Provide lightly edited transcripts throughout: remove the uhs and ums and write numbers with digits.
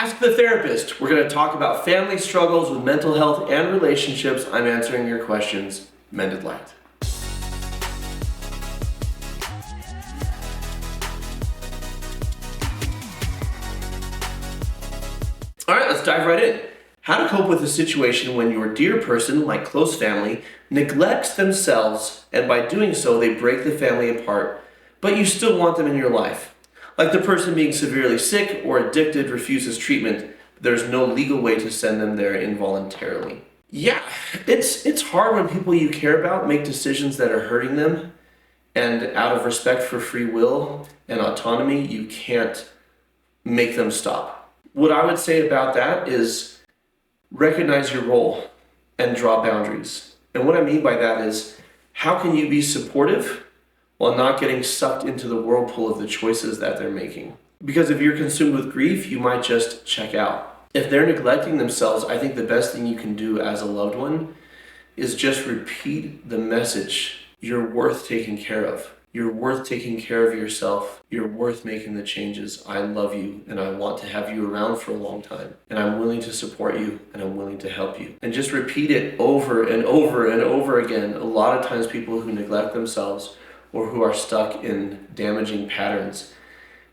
Ask the Therapist. We're going to talk about family struggles with mental health and relationships. I'm answering your questions. Mended Light. All right, let's dive right in. How to cope with a situation when your dear person, like close family, neglects themselves, and by doing so, they break the family apart, but you still want them in your life. Like the person being severely sick or addicted refuses treatment, but there's no legal way to send them there involuntarily. Yeah, it's hard when people you care about make decisions that are hurting them, and out of respect for free will and autonomy, you can't make them stop. What I would say about that is recognize your role and draw boundaries. And what I mean by that is, how can you be supportive while not getting sucked into the whirlpool of the choices that they're making? Because if you're consumed with grief, you might just check out. If they're neglecting themselves, I think the best thing you can do as a loved one is just repeat the message. You're worth taking care of. You're worth taking care of yourself. You're worth making the changes. I love you and I want to have you around for a long time. And I'm willing to support you and I'm willing to help you. And just repeat it over and over and over again. A lot of times people who neglect themselves or who are stuck in damaging patterns,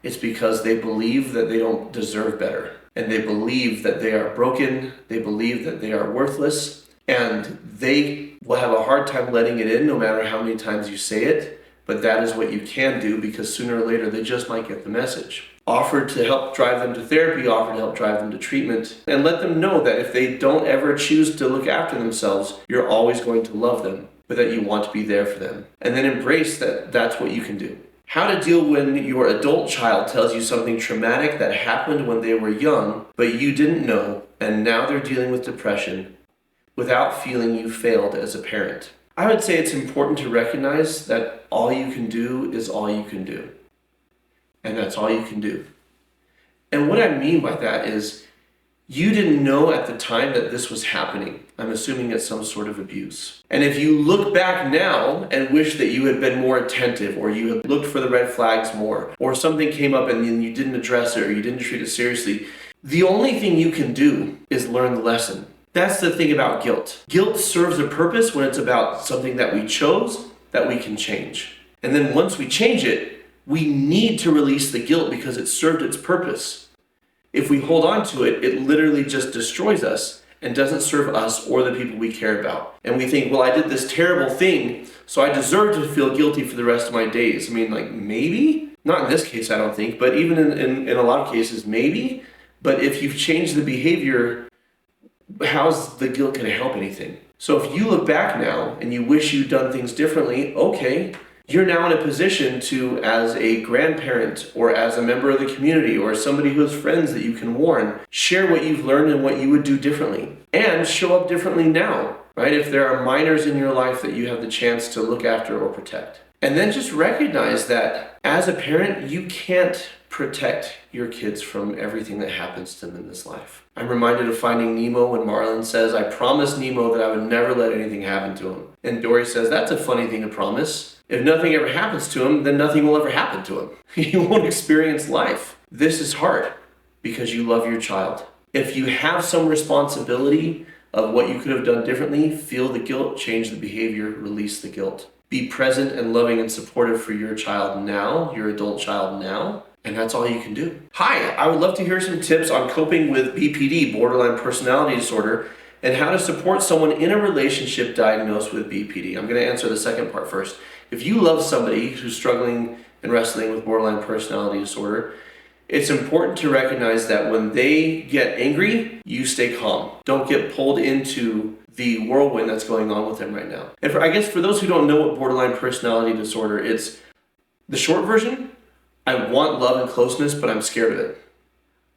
it's because they believe that they don't deserve better. And they believe that they are broken. They believe that they are worthless. And they will have a hard time letting it in no matter how many times you say it. But that is what you can do, because sooner or later they just might get the message. Offer to help drive them to therapy, offer to help drive them to treatment, and let them know that if they don't ever choose to look after themselves, you're always going to love them, but that you want to be there for them. And then embrace that that's what you can do. How to deal when your adult child tells you something traumatic that happened when they were young, but you didn't know, and now they're dealing with depression without feeling you failed as a parent. I would say it's important to recognize that all you can do is all you can do. And that's all you can do. And what I mean by that is, you didn't know at the time that this was happening. I'm assuming it's some sort of abuse. And if you look back now and wish that you had been more attentive, or you had looked for the red flags more, or something came up and you didn't address it or you didn't treat it seriously, the only thing you can do is learn the lesson. That's the thing about guilt. Guilt serves a purpose when it's about something that we chose that we can change. And then once we change it, we need to release the guilt because it served its purpose. If we hold on to it, it literally just destroys us and doesn't serve us or the people we care about. And we think, well, I did this terrible thing, so I deserve to feel guilty for the rest of my days. I mean, like, maybe? Not in this case, I don't think, but even in a lot of cases, maybe. But if you've changed the behavior, how's the guilt going to help anything? So if you look back now and you wish you'd done things differently, okay, you're now in a position to, as a grandparent or as a member of the community or somebody who has friends that you can warn, share what you've learned and what you would do differently, and show up differently now, right? If there are minors in your life that you have the chance to look after or protect. And then just recognize that as a parent, you can't protect your kids from everything that happens to them in this life. I'm reminded of Finding Nemo when Marlin says, I promised Nemo that I would never let anything happen to him. And Dory says, that's a funny thing to promise. If nothing ever happens to him, then nothing will ever happen to him. He won't experience life. This is hard because you love your child. If you have some responsibility of what you could have done differently, feel the guilt, change the behavior, release the guilt. Be present and loving and supportive for your child now, your adult child now. And that's all you can do. Hi, I would love to hear some tips on coping with BPD, borderline personality disorder, and how to support someone in a relationship diagnosed with BPD. I'm going to answer the second part first. If you love somebody who's struggling and wrestling with borderline personality disorder, it's important to recognize that when they get angry, you stay calm. Don't get pulled into the whirlwind that's going on with them right now. And I guess for those who don't know what borderline personality disorder is, the short version, I want love and closeness, but I'm scared of it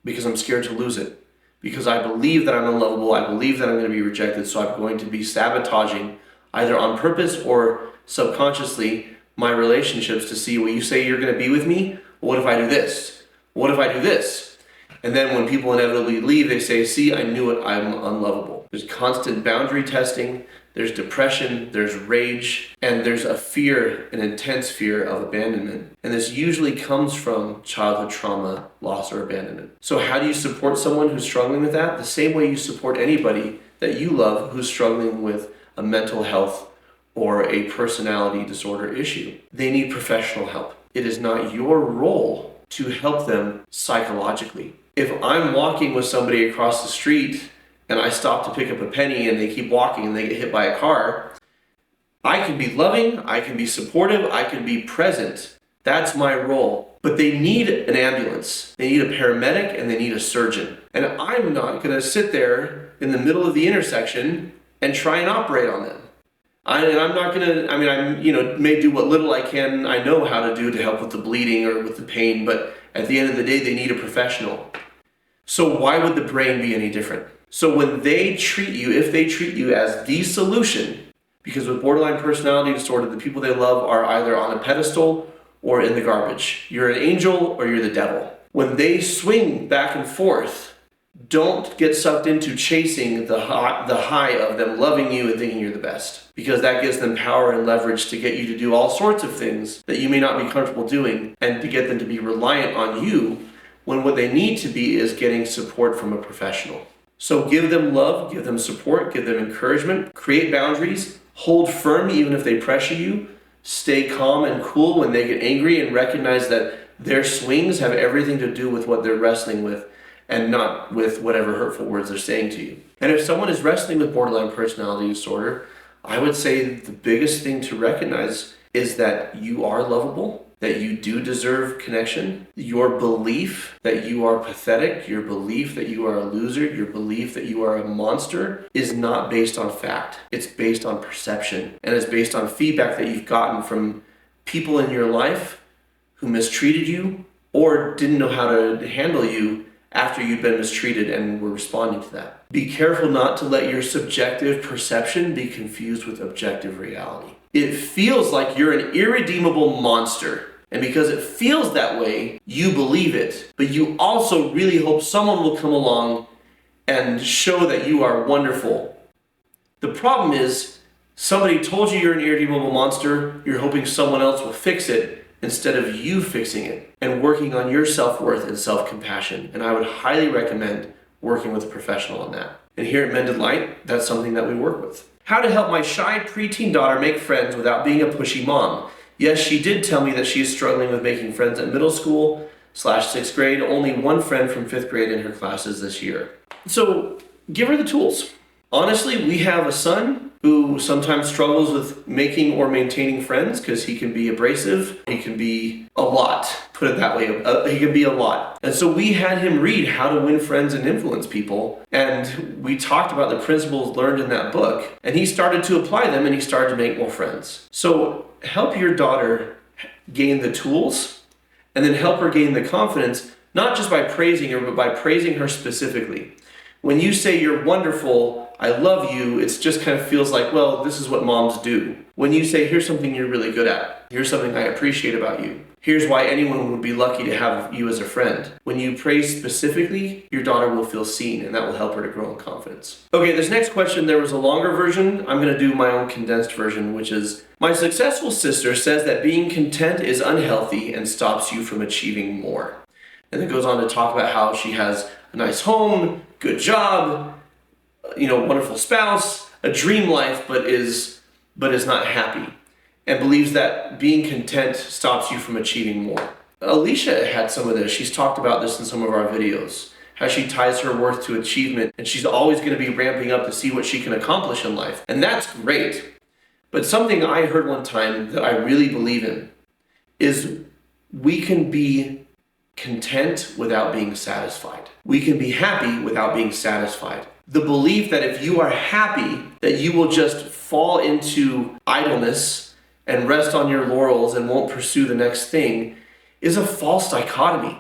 because I'm scared to lose it. Because I believe that I'm unlovable, I believe that I'm going to be rejected, so I'm going to be sabotaging, either on purpose or subconsciously, my relationships to see, well, you say you're going to be with me, what if I do this? What if I do this? And then when people inevitably leave, they say, see, I knew it, I'm unlovable. There's constant boundary testing, there's depression, there's rage, and there's a fear, an intense fear of abandonment. And this usually comes from childhood trauma, loss, or abandonment. So how do you support someone who's struggling with that? The same way you support anybody that you love who's struggling with a mental health or a personality disorder issue. They need professional help. It is not your role to help them psychologically. If I'm walking with somebody across the street and I stop to pick up a penny and they keep walking and they get hit by a car, I can be loving, I can be supportive, I can be present. That's my role. But they need an ambulance, they need a paramedic, and they need a surgeon. And I'm not gonna sit there in the middle of the intersection and try and operate on them. I may do what little I can, I know how to do to help with the bleeding or with the pain, but at the end of the day, they need a professional. So why would the brain be any different? So when they treat you, if they treat you as the solution, because with borderline personality disorder, the people they love are either on a pedestal or in the garbage. You're an angel or you're the devil. When they swing back and forth, don't get sucked into chasing the high of them loving you and thinking you're the best, because that gives them power and leverage to get you to do all sorts of things that you may not be comfortable doing, and to get them to be reliant on you when what they need to be is getting support from a professional. So give them love, give them support, give them encouragement, create boundaries, hold firm even if they pressure you, stay calm and cool when they get angry, and recognize that their swings have everything to do with what they're wrestling with and not with whatever hurtful words they're saying to you. And if someone is wrestling with borderline personality disorder, I would say the biggest thing to recognize is that you are lovable, that you do deserve connection. Your belief that you are pathetic, your belief that you are a loser, your belief that you are a monster is not based on fact. It's based on perception, and it's based on feedback that you've gotten from people in your life who mistreated you or didn't know how to handle you after you'd been mistreated and were responding to that. Be careful not to let your subjective perception be confused with objective reality. It feels like you're an irredeemable monster, and because it feels that way, you believe it. But you also really hope someone will come along and show that you are wonderful. The problem is, somebody told you you're an irredeemable monster, you're hoping someone else will fix it, instead of you fixing it and working on your self-worth and self-compassion. And I would highly recommend working with a professional on that. And here at Mended Light, that's something that we work with. How to help my shy preteen daughter make friends without being a pushy mom. Yes, she did tell me that she is struggling with making friends at middle school / 6th grade. Only one friend from 5th grade in her classes this year. So give her the tools. Honestly, we have a son who sometimes struggles with making or maintaining friends because he can be abrasive. He can be a lot, put it that way. He can be a lot. And so we had him read How to Win Friends and Influence People. And we talked about the principles learned in that book. And he started to apply them and he started to make more friends. So help your daughter gain the tools, and then help her gain the confidence, not just by praising her, but by praising her specifically. When you say you're wonderful, I love you, it just kind of feels like, well, this is what moms do. When you say, here's something you're really good at, here's something I appreciate about you, here's why anyone would be lucky to have you as a friend. When you praise specifically, your daughter will feel seen, and that will help her to grow in confidence. Okay, this next question, there was a longer version. I'm going to do my own condensed version, which is, my successful sister says that being content is unhealthy and stops you from achieving more. And it goes on to talk about how she has a nice home, good job, wonderful spouse, a dream life, but is not happy, and believes that being content stops you from achieving more. Alicia had some of this. She's talked about this in some of our videos, how she ties her worth to achievement, and she's always going to be ramping up to see what she can accomplish in life. And that's great. But something I heard one time that I really believe in is we can be content without being satisfied. We can be happy without being satisfied. The belief that if you are happy, that you will just fall into idleness and rest on your laurels and won't pursue the next thing is a false dichotomy.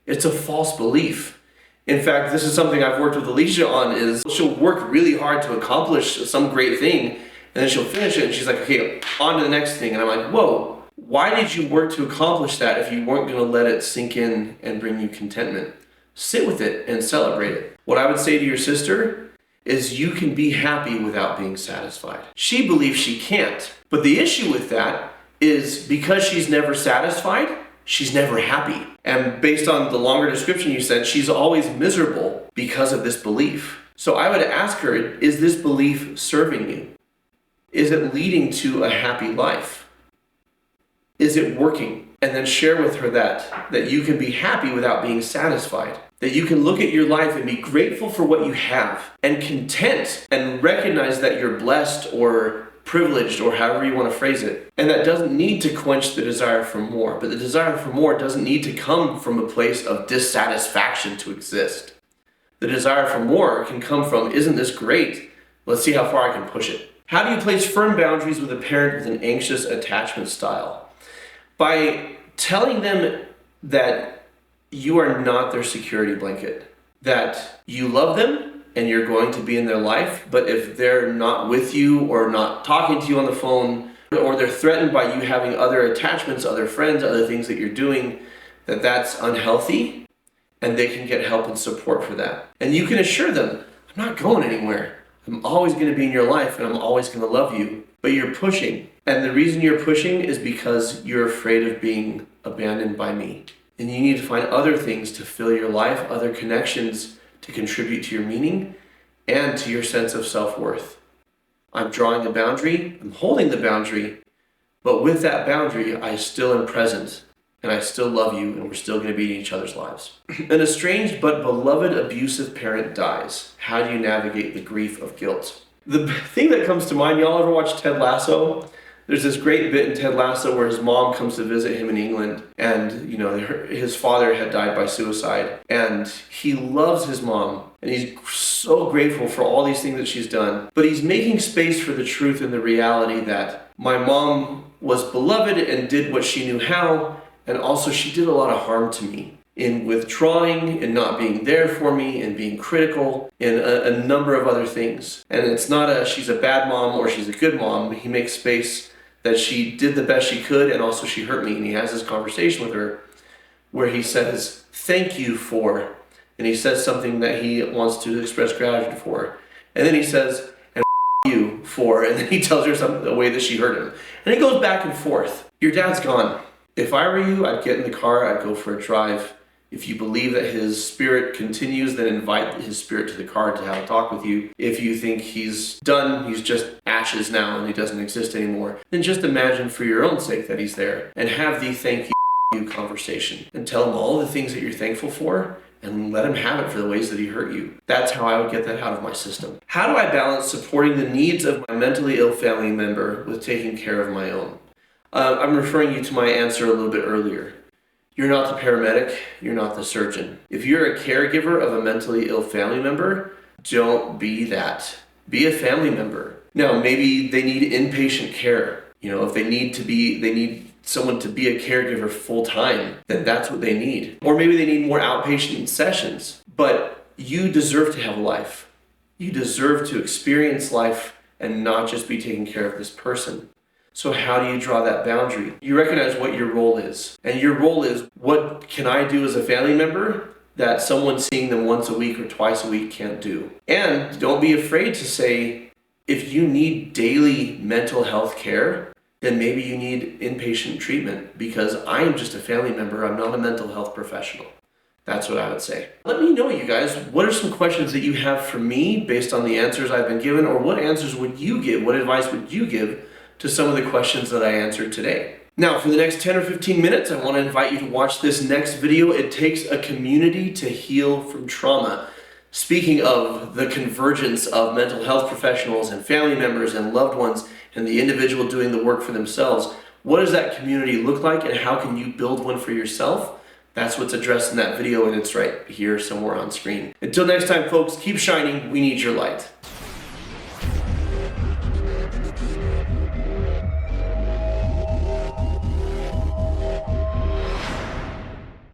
It's a false belief. In fact, this is something I've worked with Alicia on, is she'll work really hard to accomplish some great thing, and then she'll finish it and she's like, okay, on to the next thing. And I'm like, whoa, why did you work to accomplish that if you weren't going to let it sink in and bring you contentment? Sit with it and celebrate it. What I would say to your sister is you can be happy without being satisfied. She believes she can't. But the issue with that is because she's never satisfied, she's never happy. And based on the longer description you said, she's always miserable because of this belief. So I would ask her, is this belief serving you? Is it leading to a happy life? Is it working? And then share with her that you can be happy without being satisfied. That you can look at your life and be grateful for what you have and content and recognize that you're blessed or privileged or however you want to phrase it. And that doesn't need to quench the desire for more. But the desire for more doesn't need to come from a place of dissatisfaction to exist. The desire for more can come from, isn't this great? Let's see how far I can push it. How do you place firm boundaries with a parent with an anxious attachment style? By telling them that you are not their security blanket, that you love them and you're going to be in their life, but if they're not with you or not talking to you on the phone, or they're threatened by you having other attachments, other friends, other things that you're doing, that's unhealthy, and they can get help and support for that. And you can assure them, I'm not going anywhere. I'm always going to be in your life and I'm always going to love you, but you're pushing. And the reason you're pushing is because you're afraid of being abandoned by me. And you need to find other things to fill your life, other connections to contribute to your meaning and to your sense of self-worth. I'm drawing a boundary, I'm holding the boundary, but with that boundary, I still am present and I still love you and we're still going to be in each other's lives. An estranged but beloved abusive parent dies. How do you navigate the grief of guilt? The thing that comes to mind, y'all ever watch Ted Lasso? There's this great bit in Ted Lasso where his mom comes to visit him in England and, his father had died by suicide and he loves his mom and he's so grateful for all these things that she's done. But he's making space for the truth and the reality that my mom was beloved and did what she knew how, and also she did a lot of harm to me in withdrawing and not being there for me and being critical and a number of other things. And it's not she's a bad mom or she's a good mom. He makes space that she did the best she could and also she hurt me. And he has this conversation with her where he says, thank you for, and he says something that he wants to express gratitude for. And then he says, and you for, and then he tells her something, the way that she hurt him. And it goes back and forth. Your dad's gone. If I were you, I'd get in the car, I'd go for a drive. If you believe that his spirit continues, then invite his spirit to the car to have a talk with you. If you think he's done, he's just ashes now and he doesn't exist anymore, then just imagine for your own sake that he's there and have the thank you conversation and tell him all the things that you're thankful for and let him have it for the ways that he hurt you. That's how I would get that out of my system. How do I balance supporting the needs of my mentally ill family member with taking care of my own? I'm referring you to my answer a little bit earlier. You're not the paramedic, you're not the surgeon. If you're a caregiver of a mentally ill family member, don't be that. Be a family member. Now, maybe they need inpatient care. If they need someone to be a caregiver full time, then that's what they need. Or maybe they need more outpatient sessions. But you deserve to have a life. You deserve to experience life and not just be taking care of this person. So how do you draw that boundary? You recognize what your role is. And your role is, what can I do as a family member that someone seeing them once a week or twice a week can't do? And don't be afraid to say, if you need daily mental health care, then maybe you need inpatient treatment because I am just a family member. I'm not a mental health professional. That's what I would say. Let me know, you guys, what are some questions that you have for me based on the answers I've been given, or what answers would you give? What advice would you give to some of the questions that I answered today? Now, for the next 10 or 15 minutes, I want to invite you to watch this next video. It takes a community to heal from trauma. Speaking of the convergence of mental health professionals and family members and loved ones and the individual doing the work for themselves, what does that community look like and how can you build one for yourself? That's what's addressed in that video, and it's right here somewhere on screen. Until next time, folks, keep shining. We need your light.